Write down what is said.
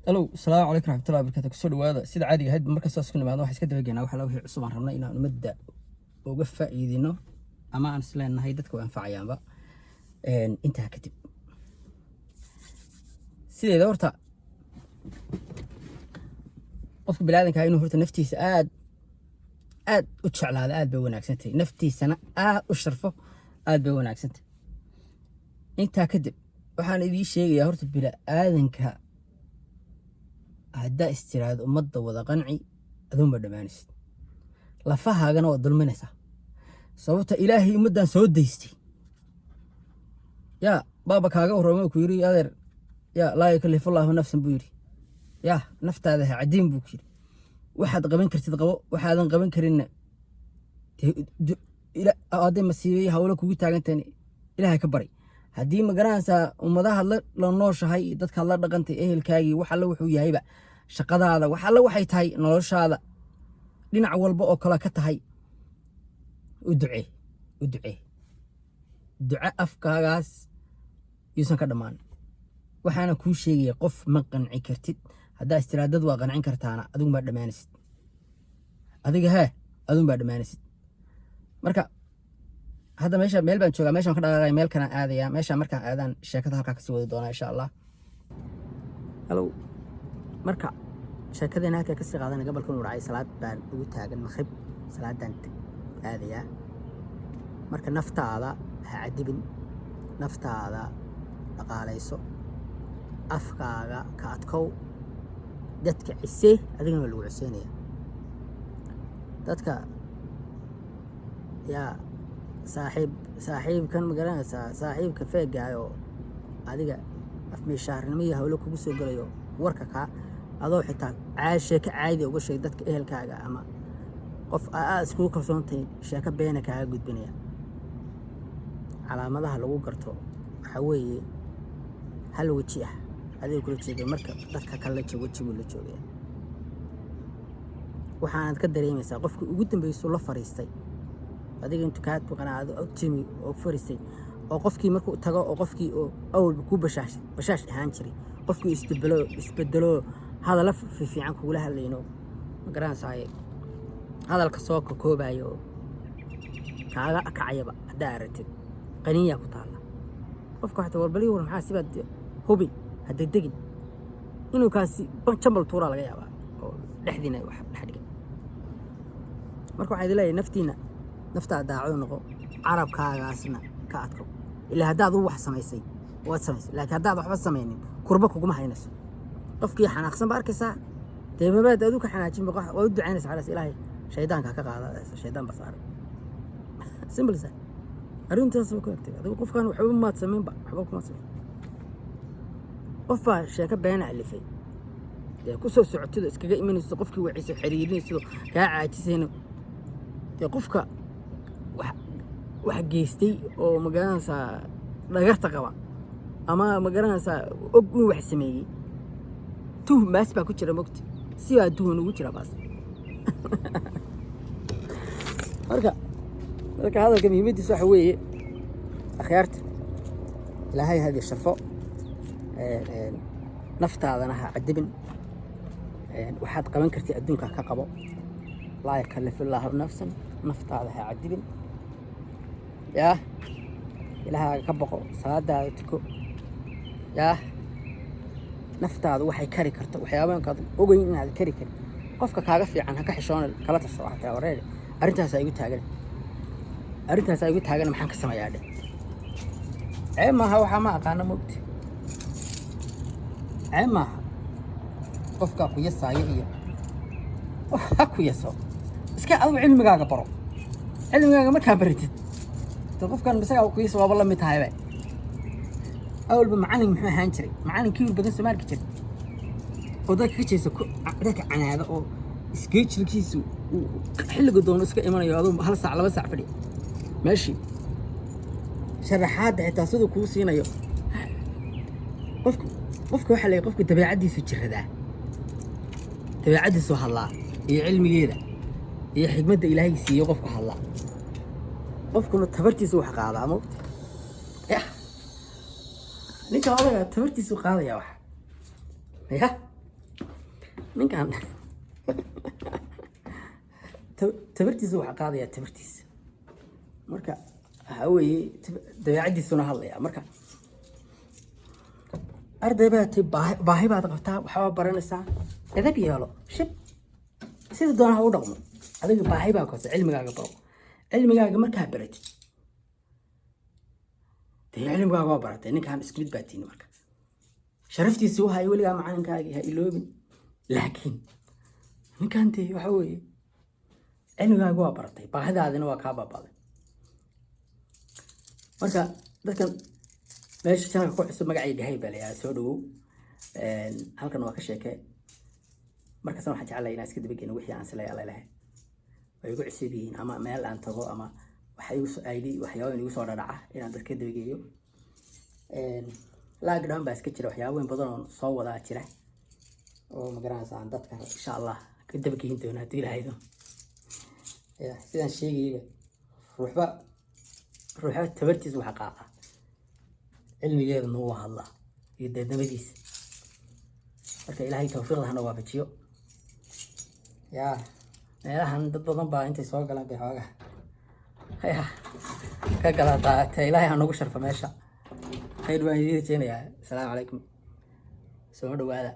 Hello, السلام عليكم ورحمة الله وبركاته. كسر هذا سيد عادي هاد مركز أسكن معنا واحد كده بيجينا وحلا وهي عصام رمنا إنه نمد وقفة يدينه أما أنا سلنا إن هيدتك وأنفع يا با انتهى كتب سيد دورته قف بلادن كأنه هرت نفتي سعاد وتشعل هذا بوناك سنتي نفتي سنة وشرفه بوناك سنتي انتهى كتب وحنا ذي شيء يا هرت بلادن كا هدا استiraad umada wada qanci aduma dhamaanaysid lafahaagana waa dulminaysa sababta ilaahay umadan soo deystay ya baba kaaga warramay ku yiri adeer ya laa yakallifu Allahu nafsan buu yiri ya naftaada ha cadin buu yiri waxaad qaban kartid qabo waxaadan qaban karin ila aadam masiibay hawlo kugu taagantahay ilaahay ka bari haddii ma garanaysaa ummadaha la nooshahay dadka la dhaqantay ehelkaagii wax alla wuxuu yahayba shaqadaada wax alla waxay tahay noloshaada dhinac walba oo kala ka tahay u ducee duca afkaagaas yuusan ka dhamaan waxaana kuu sheegaya qof ma qanci kartid haddaa istiraadad waa qancin kartaana adigu ma dhamaanaysid adigu ma dhamaanaysid marka هذا ماشي ميل بنشوفه ماشي نقدر على ميل كان عادي يا ماشي مركا عادان شركة هالكا كسوي دونا إن شاء الله. هلو مركا شركة هناك كسر قاعدنا قبل كنا رعي صلاة بان وتاجن مخيب صلاة دانت هذه يا مركا نفط هذا عدبن نفط هذا أقاليسو أفكار كاتكو دتك عسيه أدين ولا عسينية دتك يا صاحب كان مقرن صاحب كفاء جايو هذيك في شهر نمية هقول لك بس يقولوا وركك هذا حتى عايش عادي وقول شيء دتك إيه الكاجا أما قف أسكول كرسونتين شاك بينك عاجود بنيا على مدى هلو قرطو حوي هلو وجيه هذه كل شيء مركب دتك كله شيء وجيه ولا شيء وحنا نتقدر يمسا قف قدام بيسول فريستي adiga intu kaad qanaado oo timi oo fariistay oo qofkii markuu tago oo qofkii oo awal ku bashaash ahaan jiray qofkii isbedelo hadal fiican kuula hadlayno ma garanaysaa hadalka soo koobayo kaaga akacayba hadaa aragtid qaniya ku taala qofka waxa walbali war maxaa sibad hubi haday degin inuu kaasi jambal tuura laga yaabaa oo dhexdiina wax dhaxdhigan marka waxa idilay naftiina نفتح داعو نقو عرب كاغاسنا كاتكو إلا هداد wax samaysay waad samaysay laakiin hadaad waxba sameeynin kurba kugu haynayso qofkii xanaaqsan ba arkaysa deebaad adu ka xanaajin baqo oo ducaynaysa xalaas ilaahay shaydaanka ka qaada shaydaan basaar simple sa arintaas oo koobtay adigu qofkan waxba ma sameyn ba waxba kuma sameyn qofba sheeka been alifay ku soo socotido iskaga imanayso qofkii waciisa xiriirinayso ka caajisayno qofka wax geystay oo magaranaysaa dhagarta qaba ama magaranaysaa og uu wax sameeyay maas baa ku jira mogti si baa duwan ugu jira baas marka hadalka muhiimadiisu waxa weeye akhyaarta ilaahay hadii sharfo naftaadana ha cadibin waxaad qaban kartid adduunka ka qabo laa yakallifu Allahu nafsan naftaada ha cadibin يا إلها كبقو صلاة تكو يا نفتاد وحي كاري كرت وحيابان كاد أوجين هذا كاري قفك كاغفي عنها كحشون الكلات الصراحة يا وريلي أرنتها سايقول تاجر محن كسمة ياده عما هو حما كان موت عما قفك كويس سايقية كويسو بس كأو علم جاك برو علم جاك ما كبرتت قف كان بس كويس والله متهايبه أول بمعلم محمد هانشري معلم كيف بدن سمار كتير وذاك كيس ذاك عن هذا أو سكيتش الكيس وحل قدون اسك إيمان ياضو هل ساعة لبس ساعة فري ماشي شرحات حتى صدق كوسينا يو قفك وحلا قفك تبي عدي سوتشر هذا تبي عدي سوح الله هي علم جيدا هي حكمة إلهي سي قفك الله qofkuna tabartiisa wax qaada ama ninka hore tabartiisa qaadaya wax ya ninkan tabartiisa waxaa qaadayaa tabartiisa marka waxaa weeye dabeecaddiisuna hadlayaa marka arday baa tay baahi baad qabtaa waxbaa baranaysaa edab yeelo shib sida doona ha u dhaqmo adiga baahi baa kosa cilmigaaga baro cilmigaaga markaa baratid dee cilmigaaga waa baratay ninkaan isku mid baa tiini marka sharaftiisa u haya weligaa macalinkaagii ha iloobin laakiin ninkaan dee waxa weeye cilmigaaga waa baratay baahidaadina waa kaa baabaaday marka dadkan meesha channelka ku cusub magacayga hay baa layaa soo dhawow halkan waa ka sheekee markaasna waxaan jeclahay inaan iska dabageeno wixii aan silay alla lahay way igu cusub yihiin ama meel aan tago ama waxyaabo igu soo dhadhaca inaan dadka dabageeyo lockdown baa iska jira waxyaabo weyn badan oo soo wadaa jira oo magaranaysa aan dadka insha allah ka dabageyn doono haddii ilahaydo sidaan sheegayba ruuxba tabartiisa waxa qaaqa cilmigeeda noo hadla iyo dadnimadiisa marka ilaahay tawfiiqda hana waafajiyo yaa meelahan dad badan baa intay soo galaan bay xoogaa yaa ka galataa ta ilaahay ha nagu sharfa meesha khayr baan idiin rajeynayaa asalaamu calaykum soo dhawaada